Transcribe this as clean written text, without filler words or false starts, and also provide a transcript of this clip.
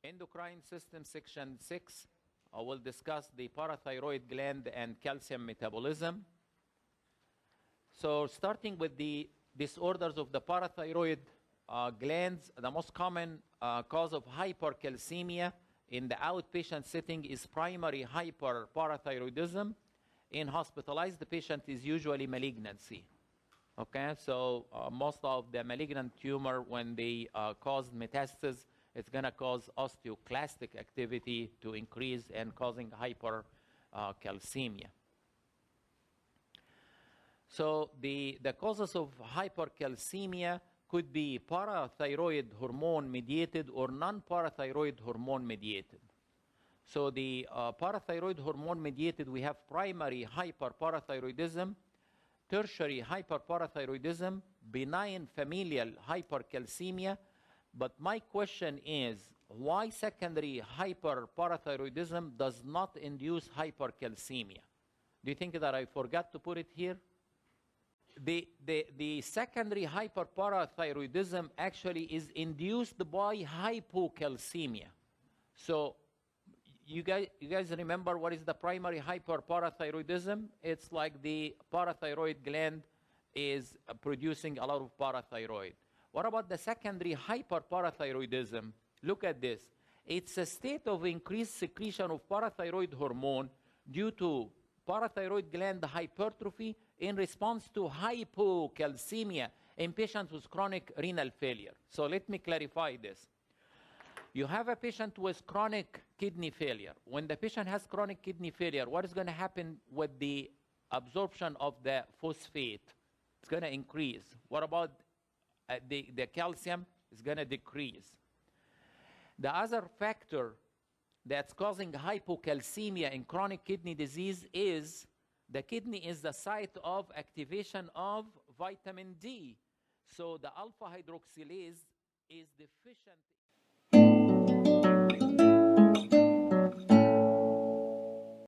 Endocrine system, section 6. I will discuss the parathyroid gland and calcium metabolism. So starting with the disorders of the parathyroid glands, the most common cause of hypercalcemia in the outpatient setting is primary hyperparathyroidism. In hospitalized, the patient is usually malignancy. Okay, so most of the malignant tumor, when they cause metastasis, it's going to cause osteoclastic activity to increase and causing hypercalcemia. So the causes of hypercalcemia could be parathyroid hormone mediated or non-parathyroid hormone mediated. So the parathyroid hormone mediated, we have primary hyperparathyroidism, tertiary hyperparathyroidism, benign familial hypercalcemia. But my question is, why secondary hyperparathyroidism does not induce hypercalcemia? Do you think that I forgot to put it here? The secondary hyperparathyroidism actually is induced by hypocalcemia. So you guys remember what is the primary hyperparathyroidism? It's like the parathyroid gland is producing a lot of parathyroid. What about the secondary hyperparathyroidism? Look at this. It's a state of increased secretion of parathyroid hormone due to parathyroid gland hypertrophy in response to hypocalcemia in patients with chronic renal failure. So let me clarify this. You have a patient with chronic kidney failure. When the patient has chronic kidney failure, what is going to happen with the absorption of the phosphate? It's going to increase. What about the calcium? Is going to decrease. The other factor that's causing hypocalcemia in chronic kidney disease is the kidney is the site of activation of vitamin D. So the alpha hydroxylase is deficient.